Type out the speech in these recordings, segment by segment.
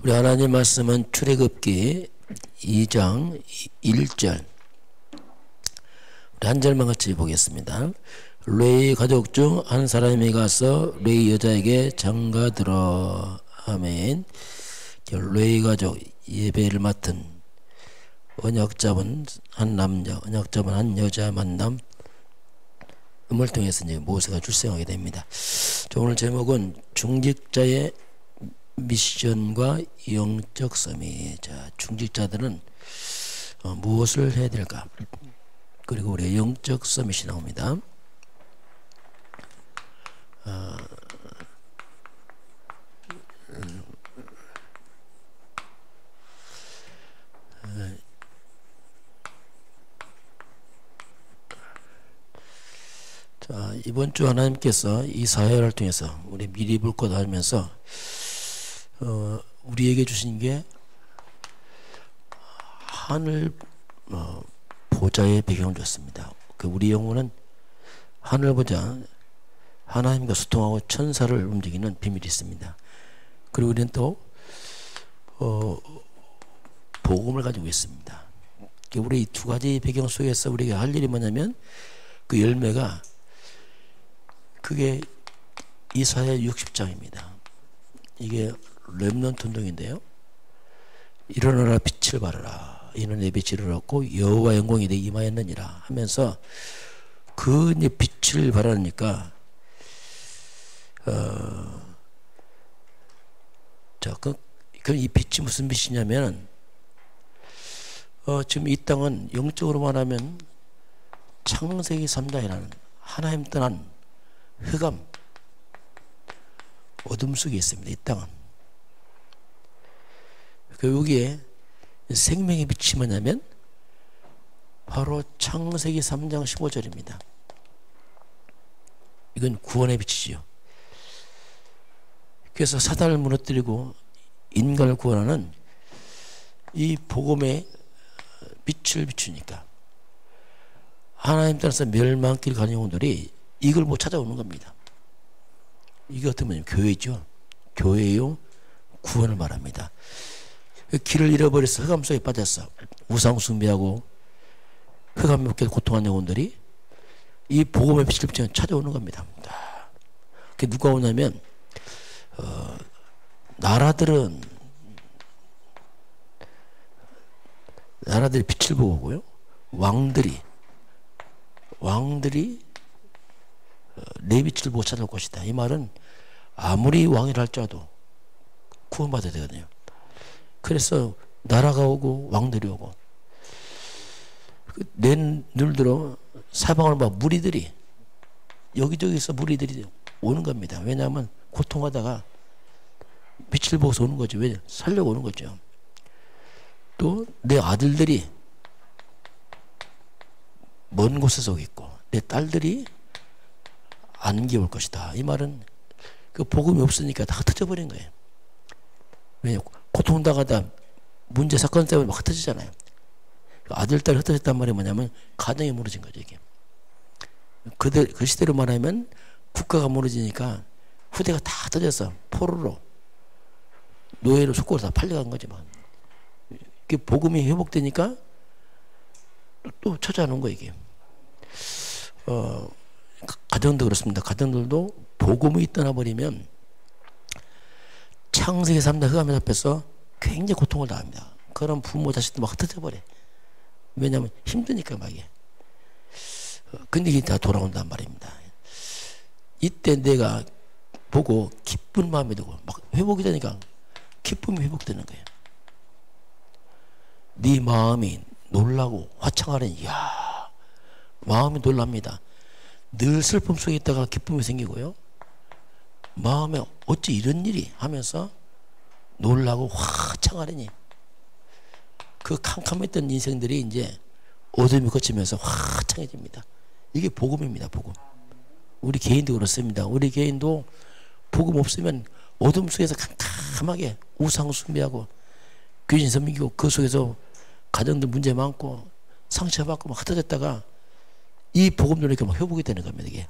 우리 하나님 말씀은 출애굽기 2장 1절 우리 한 절만 같이 보겠습니다. 레위 가족 중 한 사람이 가서 레위 여자에게 장가들어. 아멘. 레위 가족 예배를 맡은 언약 잡은 한 남자, 언약 잡은 한 여자 만남 을 통해서 이제 모세가 출생하게 됩니다. 오늘 제목은 중직자의 미션과 영적 서밋. 자, 중직자들은 무엇을 해야 될까? 그리고 우리의 영적 서밋이 나옵니다. 자, 이번 주 하나님께서 이 사회를 통해서 우리 미리 볼 것 하면서 우리에게 주신 게 하늘 보좌의 배경을 줬습니다. 그 우리 영혼은 하늘 보좌, 하나님과 소통하고 천사를 움직이는 비밀이 있습니다. 그리고 우리는 또 복음을 가지고 있습니다. 우리 이 두 가지 배경 속에서 우리가 할 일이 뭐냐면 그 열매가 그게 이사야 60장입니다. 이게 렘넌트 운동인데요. 일어나라 빛을 발하라. 이는 내 빛을 얻고 여호와 영광이 내 임하였느니라 하면서 그 빛을 발하니까 자, 그럼 이 빛이 무슨 빛이냐면 지금 이 땅은 영적으로 말하면 창세기 3장이라는 하나님 떠난 흑암 어둠 속에 있습니다. 이 땅은. 여기에 생명의 빛이 뭐냐면 바로 창세기 3장 15절입니다. 이건 구원의 빛이죠. 그래서 사단을 무너뜨리고 인간을 구원하는 이 복음의 빛을 비추니까 하나님 따라서 멸망길 가는 영혼들이 이걸 못 찾아오는 겁니다. 이게 어떻게 보면 교회죠. 교회요 구원을 말합니다. 길을 잃어버려서 흑암 속에 빠졌어. 우상 숭배하고 흑암 속에 고통하는 영혼들이 이 복음의 빛을 비추면 찾아오는 겁니다. 그게 누가 오냐면 나라들이 빛을 보고 오고요. 왕들이 내 빛을 못 찾아올 것이다. 이 말은 아무리 왕이라 할지라도 구원받아야 되거든요. 그래서 나라가 오고 왕들이 오고 내 눈을 들어 사방을 막 무리들이 여기저기서 무리들이 오는 겁니다. 왜냐하면 고통하다가 빛을 보고서 오는 거죠. 왜? 살려고 오는 거죠. 또 내 아들들이 먼 곳에서 오겠고 내 딸들이 안개 올 것이다. 이 말은 그 복음이 없으니까 다 흩어져 버린 거예요. 왜냐? 고통당하다 문제 사건 때문에 막 흩어지잖아요. 아들, 딸이 흩어졌단 말이 뭐냐면 가정이 무너진 거죠. 이게 그 시대로 말하면 국가가 무너지니까 후대가 다 흩어져서 포로로 노예로 속고로 다 팔려간 거지. 이게 복음이 회복되니까 또 찾아오는 거예요. 이게 가정도 그렇습니다. 가정들도 복음이 떠나버리면 창세기 3장 흑암에 잡혀서 굉장히 고통을 당합니다. 그럼 부모 자식도 막 흩어져 버려. 왜냐하면 힘드니까 막이게. 근데 이게 다 돌아온단 말입니다. 이때 내가 보고 기쁜 마음이 되고 막 회복이 되니까 기쁨이 회복되는 거예요. 네 마음이 놀라고 화창하려니 이야 마음이 놀랍니다. 늘 슬픔 속에 있다가 기쁨이 생기고요. 마음에 어찌 이런 일이 하면서 놀라고 화창하려니 그 캄캄했던 인생들이 이제 어둠이 거치면서 화창해집니다. 이게 복음입니다. 복음. 우리 개인도 그렇습니다. 우리 개인도 복음 없으면 어둠 속에서 캄캄하게 우상 숭배하고 귀신 섬기고 그 속에서 가정들 문제 많고 상처받고 막 흩어졌다가 이 복음으로 이렇게 막 회복이 되는 겁니다. 이게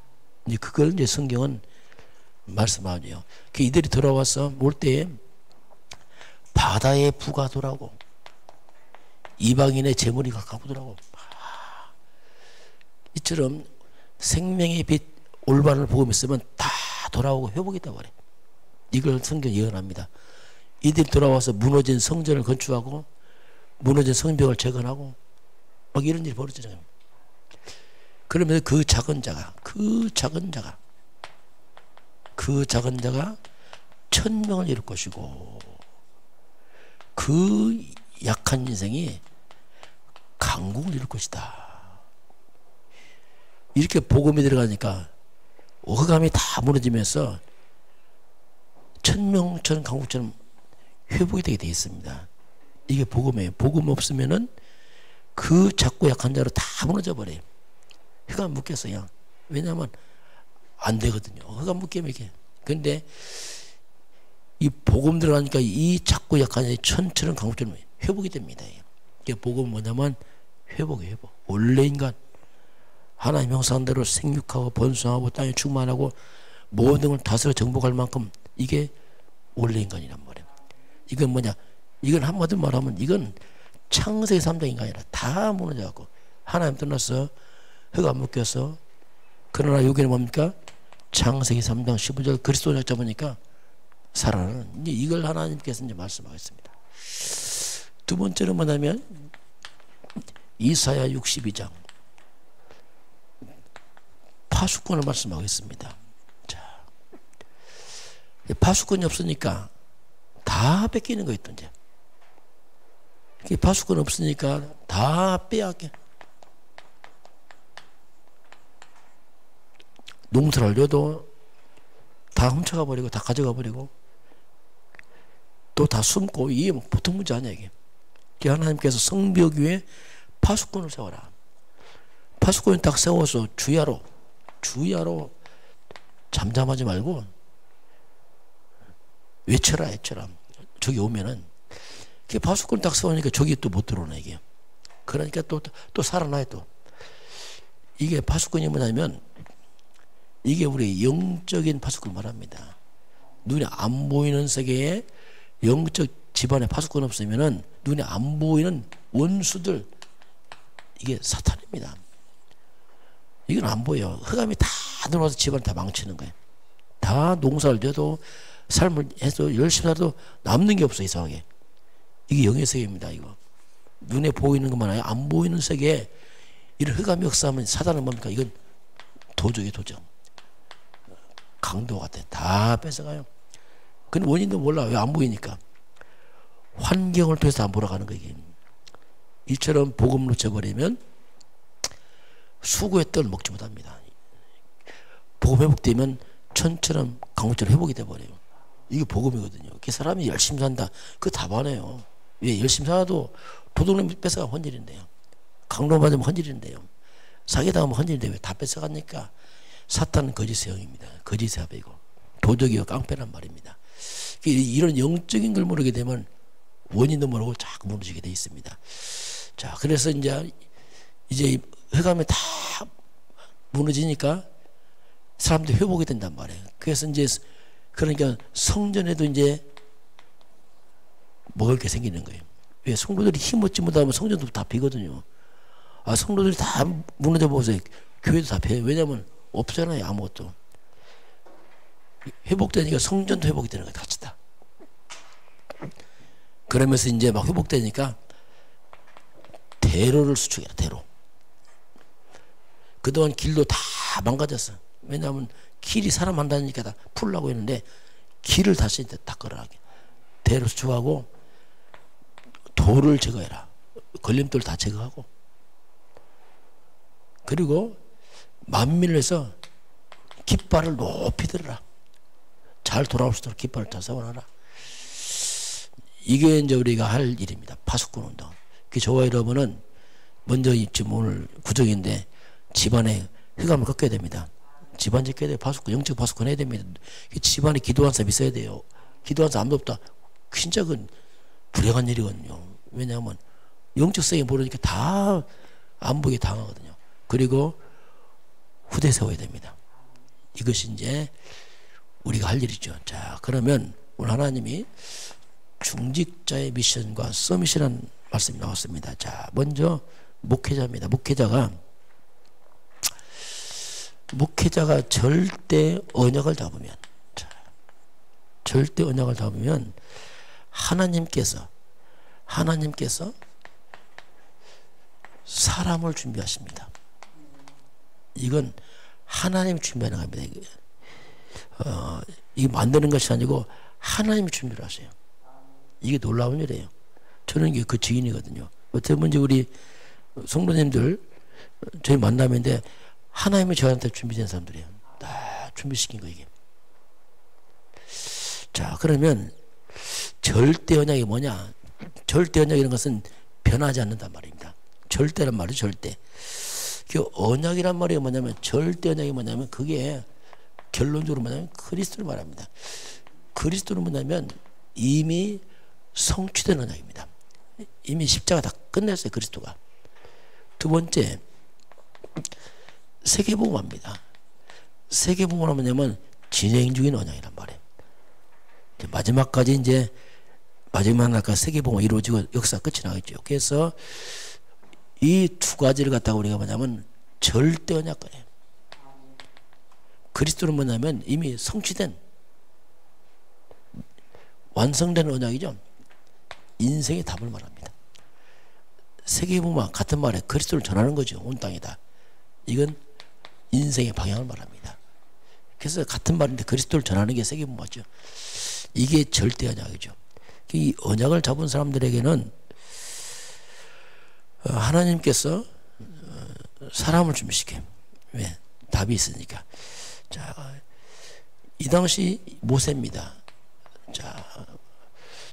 이제 그걸 이제 성경은 말씀하죠. 이들이 돌아와서 올 때에 바다의 부가 돌아오고 이방인의 재물이 가까워 돌아오고 이처럼 생명의 빛 올바른 복음이 있으면 다 돌아오고 회복이 되고 그래. 이걸 성경이 예언합니다. 이들이 돌아와서 무너진 성전을 건축하고 무너진 성벽을 재건하고 막 이런 일이 벌어지잖아요. 그러면 그 작은 자가 1000명을 이룰 것이고 그 약한 인생이 강국을 이룰 것이다. 이렇게 복음이 들어가니까 흑암이 다 무너지면서 1000명처럼 강국처럼 회복이 되게 되어 있습니다. 이게 복음이에요. 복음 없으면은 그 작고 약한 자로 다 무너져 버려요. 흑암 묶였어요. 왜냐하면 안 되거든요. 흑암 묶이면 이렇게. 근데 이 복음 들어가니까 이 작고 약한 자의 천처럼 강국처럼 회복이 됩니다. 이게 복음은 뭐냐면 회복이에요. 회복. 원래 인간 하나님 형상대로 생육하고 번성하고 땅에 충만하고 모든 걸 다스려 정복할 만큼 이게 원래 인간이란 말이에요. 이건 뭐냐? 이건 한마디로 말하면 이건 창세기 3장 인간이라 다 무너져갖고 하나님 떠나서 흑암 묶여서 그러나 여기는 뭡니까? 창세기 3장 15절 그리스도 잡으니까 살아나는 이제 이걸 하나님께서 이제 말씀하겠습니다. 두 번째는 뭐냐면 이사야 62장 파수꾼을 말씀하겠습니다. 자, 파수꾼이 없으니까 다 뺏기는 거 있던데. 파수꾼 없으니까 다 빼앗겨. 농사를 려도 다 훔쳐가 버리고 다 가져가 버리고 또 다 숨고 이게 뭐 보통 문제 아니야 이게. 하나님께서 성벽 위에 파수꾼을 세워라. 파수꾼을 딱 세워서 주야로 잠잠하지 말고 외쳐라. 저기 오면은 파수꾼 딱 세우니까 저기 또 못 들어오네 이게. 그러니까 또 살아나요 또. 이게 파수꾼이 뭐냐면 이게 우리 영적인 파수꾼 말합니다. 눈에 안 보이는 세계에 영적 집안에 파수꾼 없으면은 눈에 안 보이는 원수들 이게 사탄입니다. 이건 안 보여. 흑암이 다 들어와서 집안을 다 망치는 거예요. 다 농사를 져도 삶을 해서 열심히 살아도 남는 게 없어 이상하게. 이게 영의 세계입니다. 이거 눈에 보이는 것만 아니라 안 보이는 세계에 이런 흑암이 역사하면 사단은 뭡니까? 이건 도적이에요. 도적. 강도 같아. 다 뺏어가요. 그 원인도 몰라. 왜 안 보이니까. 환경을 통해서 안 몰아가는 거예요. 이처럼 복음 놓쳐버리면 수고의 떡을 먹지 못합니다. 복음 회복되면 천처럼 강물처럼 회복이 돼버려요. 이게 복음이거든요. 그 사람이 열심히 산다. 그거 답안해요. 왜 열심히 살아도 도둑놈 뺏어가면 헌질인데요. 강도 맞으면 헌질인데요. 사기당하면 헌질인데 왜 다 뺏어가니까 사탄은 거짓의 영입니다. 거짓의 아베이고 도적이요 깡패란 말입니다. 이런 영적인 걸 모르게 되면 원인도 모르고 자꾸 무너지게 돼 있습니다. 자, 그래서 이제 흑암이 다 무너지니까 사람들이 회복이 된단 말이에요. 그래서 이제 그러니까 성전에도 이제 먹을 게 생기는 거예요. 왜 성도들이 힘없지 못하면 성전도 다 비거든요. 아, 성도들이 다 무너져 보세요. 교회도 다 비어요. 왜냐면 없잖아요. 아무것도. 회복되니까 성전도 회복이 되는 거예요. 같이 다. 그러면서 이제 막 회복되니까 대로를 수축해라. 대로. 그동안 길도 다 망가졌어. 왜냐하면 길이 사람 한다니까 다 풀라고 했는데 길을 다시 다 걸어가게. 대로 수축하고 돌을 제거해라. 걸림돌 다 제거하고 그리고 만민을 해서 깃발을 높이 들어라. 잘 돌아올 수 있도록 깃발을 잘 세워놔라. 이게 이제 우리가 할 일입니다. 파수꾼 운동. 저와 여러분은 먼저 지금 오늘 구정인데 집안에 흑암을 꺾어야 됩니다. 집안 지켜야 돼요. 파수꾼, 영적 파수꾼 해야 됩니다. 집안에 기도한 사람 있어야 돼요. 기도한 사람 아무도 없다. 진짜 그건 불행한 일이거든요. 왜냐하면 영적 세계 모르니까 다 안 보게 당하거든요. 그리고 후대 세워야 됩니다. 이것이 이제 우리가 할 일이죠. 자, 그러면 오늘 하나님이 중직자의 미션과 서밋이라는 말씀이 나왔습니다. 자, 먼저 목회자입니다. 목회자가 절대 언약을 잡으면, 자, 절대 언약을 잡으면 하나님께서 사람을 준비하십니다. 이건 하나님이 준비하는 겁니다. 이게 만드는 것이 아니고 하나님이 준비를 하세요. 이게 놀라운 일이에요. 저는 이게 그 증인이거든요. 어떻게 보면 우리 성도님들 저희 만남인데 하나님이 저한테 준비된 사람들이에요. 다 준비시킨 거 이게. 자, 그러면 절대 언약이 뭐냐? 절대 언약이라는 것은 변하지 않는단 말입니다. 절대란 말이 절대. 그 언약이란 말이 뭐냐면, 절대 언약이 뭐냐면, 그게 결론적으로 뭐냐면 그리스도를 말합니다. 그리스도는 뭐냐면 이미 성취된 언약입니다. 이미 십자가 다 끝냈어요, 그리스도가. 두 번째, 세계복음화입니다. 세계복음화는 뭐냐면 진행 중인 언약이란 말이에요. 마지막까지 이제 마지막 날까지 세계복음화 이루어지고 역사 끝이 나겠죠. 그래서 이 두 가지를 갖다가 우리가 뭐냐면 절대 언약이에요. 그리스도는 뭐냐면 이미 성취된 완성된 언약이죠. 인생의 답을 말합니다. 세계복음화 같은 말에 그리스도를 전하는 거죠. 온 땅에다. 이건 인생의 방향을 말합니다. 그래서 같은 말인데 그리스도를 전하는 게 세계복음화죠. 이게 절대 언약이죠. 이 언약을 잡은 사람들에게는 하나님께서 사람을 준비시켜요. 왜? 답이 있으니까. 자, 이 당시 모세입니다. 자,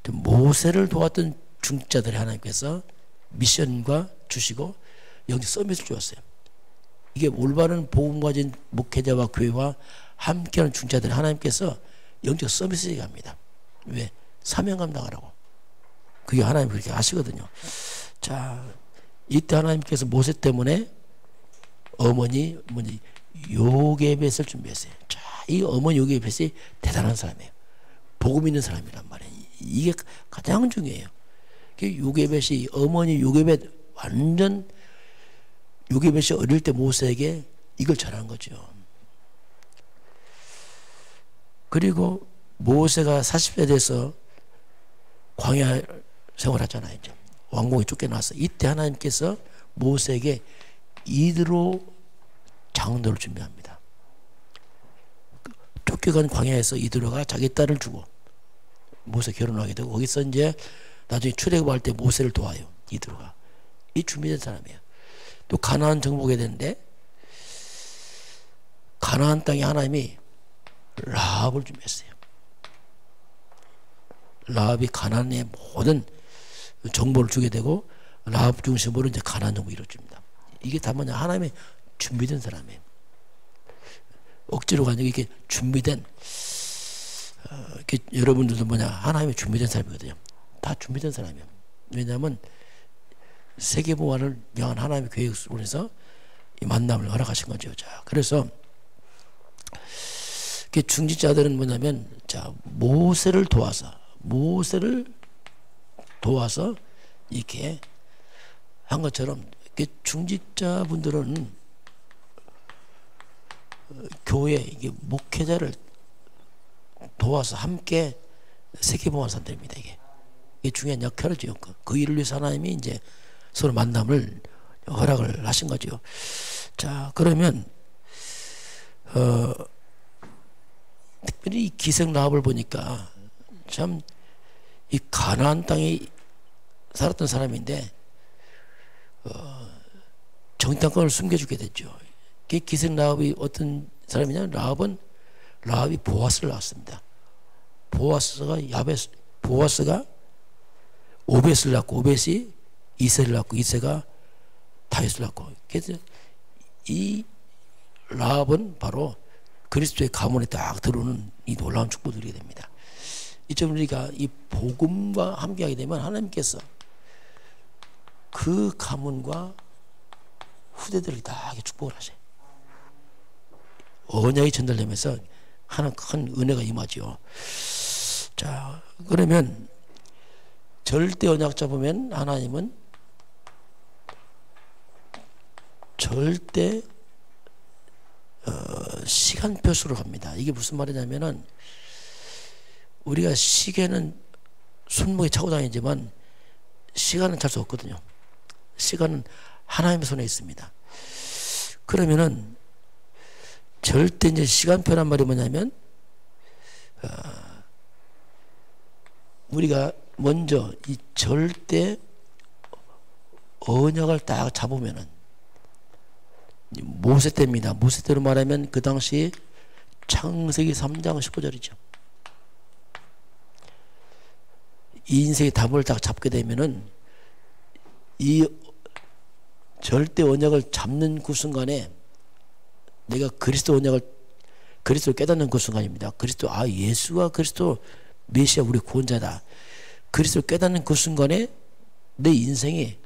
모세를 도왔던 중직자들의 하나님께서 미션과 주시고 영적 서밋을 주었어요. 이게 올바른 복음 가진 목회자와 교회와 함께하는 중직자들 하나님께서 영적 서밋을 얘기합니다. 왜? 사명 감당하라고. 그게 하나님 그렇게 하시거든요. 자, 이때 하나님께서 모세 때문에 어머니 요게벳을 준비했어요. 자, 이 어머니 요게벳이 대단한 사람이에요. 복음 있는 사람이란 말이에요. 이게 가장 중요해요. 요게벳이 어머니 요게벳 완전 요게벳이 어릴 때 모세에게 이걸 전한 거죠. 그리고 모세가 40세 돼서 광야 생활하잖아요. 이제 왕궁에 쫓겨나서 이때 하나님께서 모세에게 이드로 장로를 준비합니다. 쫓겨간 광야에서 이드로가 자기 딸을 주고 모세 결혼하게 되고 거기서 이제 나중에 출애굽할 때 모세를 도와요. 이드로가. 이 준비된 사람이에요. 또 가나안 정복해야 되는데 가나안 땅에 하나님이 라합을 준비했어요. 라합이 가나안의 모든 정보를 주게 되고 라합 중심으로 이제 가나안 정보 이루어집니다. 이게 다 뭐냐? 하나님의 준비된 사람이에요. 억지로 가는 이게 준비된 이렇게 여러분들도 뭐냐? 하나님의 준비된 사람이거든요. 다 준비된 사람이에요. 왜냐하면 세계보화를 향한 하나님의 계획으로서 이 만남을 허락하신 거죠. 자, 그래서 중직자들은 뭐냐면 자 모세를 도와서 이렇게 한 것처럼 중직자분들은 교회 이게 목회자를 도와서 함께 세계보화 사람들입니다. 이게 중요한 역할이죠. 그 일을 위해서 하나님이 이제 서로 만남을 허락을 하신 거죠. 자, 그러면 특별히 이 기생 라합을 보니까 참 이 가나안 땅에 살았던 사람인데 정탐권을 숨겨주게 됐죠. 기생 라합이 어떤 사람이냐면 라합이 보아스를 낳았습니다. 보아스가 오벳을 낳고 오벳이 이세를 낳고 이세가 다윗을 낳고 그래서 이 라합은 바로 그리스도의 가문에 딱 들어오는 이 놀라운 축복을 누리게 됩니다. 이점 우리가 이 복음과 함께하게 되면 하나님께서 그 가문과 후대들을 다 축복을 하세요. 언약이 전달되면서 하나님 큰 은혜가 임하죠. 자, 그러면 절대 언약 잡으면 하나님은 절대 시간표 수로 갑니다. 이게 무슨 말이냐면은 우리가 시계는 손목에 차고 다니지만 시간은 잘 수 없거든요. 시간은 하나님의 손에 있습니다. 그러면은 절대 이제 시간표란 말이 뭐냐면 우리가 먼저 이 절대 언약을 딱 잡으면은 모세 때입니다. 모세 때로 말하면 그 당시 창세기 3장 15절이죠. 이 인생의 답을 딱 잡게 되면은 이 절대 언약을 잡는 그 순간에 내가 그리스도 언약을 그리스도를 깨닫는 그 순간입니다. 그리스도 예수가 그리스도 메시아 우리 구원자다. 그리스도를 깨닫는 그 순간에 내 인생이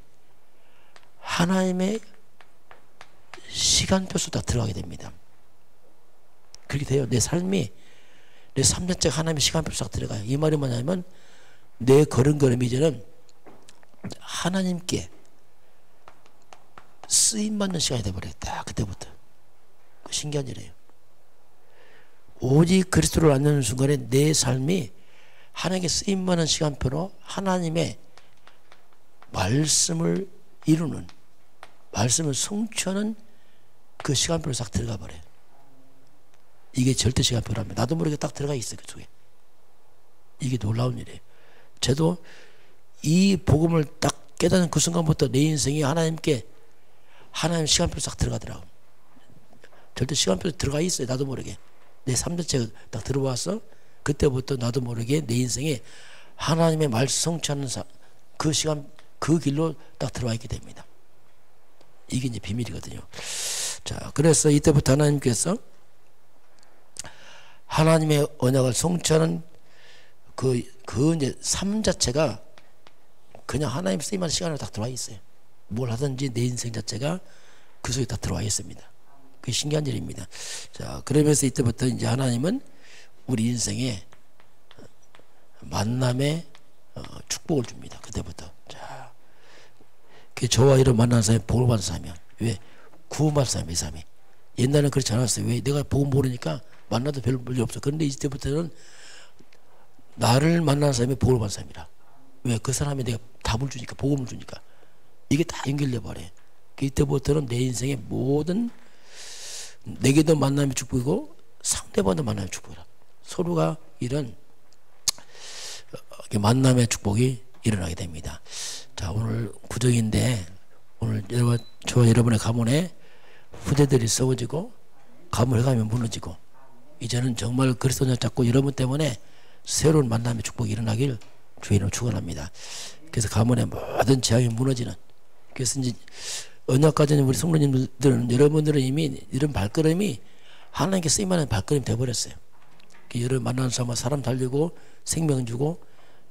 하나님의 시간표 속에 들어가게 됩니다. 그렇게 돼요. 내 삶이 내 삶 자체가 하나님의 시간표 속에 들어가요. 이 말이 뭐냐면 내 걸음걸음이 이제는 하나님께 쓰임받는 시간이 되어버렸다. 그때부터. 신기한 일이에요. 오직 그리스도를 안는 순간에 내 삶이 하나님께 쓰임받는 시간표로 하나님의 말씀을 이루는, 말씀을 성취하는 그 시간표로 싹 들어가 버려요. 이게 절대 시간표랍니다. 나도 모르게 딱 들어가 있어요. 그쪽에. 이게 놀라운 일이에요. 저도 이 복음을 딱 깨닫는 그 순간부터 내 인생이 하나님께 하나님 시간표로 싹 들어가더라고요. 절대 시간표로 들어가 있어요. 나도 모르게. 내 삶 자체가 딱 들어와서 그때부터 나도 모르게 내 인생에 하나님의 말씀 성취하는 그 시간, 그 길로 딱 들어와 있게 됩니다. 이게 이제 비밀이거든요. 자, 그래서 이때부터 하나님께서 하나님의 언약을 성취하는 그 이제 삶 자체가 그냥 하나님 쓰임하는 시간으로 딱 들어와 있어요. 뭘 하든지 내 인생 자체가 그 속에 다 들어와 있습니다. 그게 신기한 일입니다. 자, 그러면서 이때부터 이제 하나님은 우리 인생에 만남의 축복을 줍니다. 그때부터. 자, 그 저와 이런 만나는 사람이 복을 받는 사람이야. 왜? 구원받는 사람이 이 사람이. 옛날에는 그렇지 않았어요. 왜? 내가 복음 모르니까 만나도 별 볼일 없어. 그런데 이때부터는 나를 만나는 사람이 복을 받는 사람이라. 왜? 그 사람이 내가 답을 주니까, 복음을 주니까. 이게 다 연결돼 버려. 이때부터는 내 인생의 모든 내게도 만남의 축복이고 상대방도 만남의 축복이라. 서로가 이런 만남의 축복이 일어나게 됩니다. 자, 오늘 구정인데 오늘 저와 여러분의 가문에 후대들이 썩어지고 가문 해가면 무너지고 이제는 정말 그리스도를 잡고 여러분 때문에 새로운 만남의 축복이 일어나길 주의 이름으로 축원합니다. 그래서 가문의 모든 재앙이 무너지는, 그래서 이제 언약 가진 우리 성도님들은 여러분들은 이미 이런 발걸음이 하나님께 쓰임하는 발걸음이 되어버렸어요. 여러분 만나는 사람 살리고 생명 주고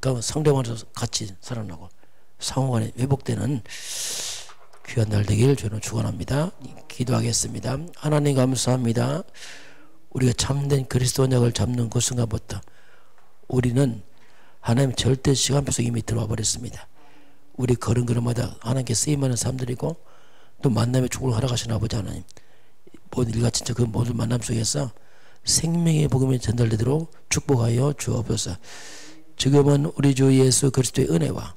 그러니까 상대방으로 같이 살아나고 상호간에 회복되는 귀한 날 되길 저는 축원합니다. 기도하겠습니다. 하나님 감사합니다. 우리가 참된 그리스도 언약을 잡는 그 순간부터 우리는 하나님 절대 시간표 속에 이미 들어와 버렸습니다. 우리 걸음걸음마다 하나님께 쓰임하는 사람들이고 또 만남의 축복을 허락하시는 아버지 하나님, 모든 일과 진짜 그 모든 만남 속에서 생명의 복음이 전달되도록 축복하여 주옵소서. 지금은 우리 주 예수 그리스도의 은혜와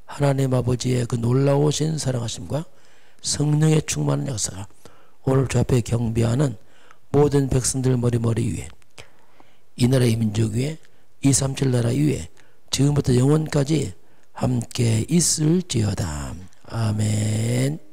하나님 아버지의 그 놀라우신 사랑하심과 성령의 충만한 역사가 오늘 주 앞에 경배하는 모든 백성들 머리 위에, 이 나라의 민족 위에, 237 나라 위에 지금부터 영원까지 함께 있을지어다. 아멘.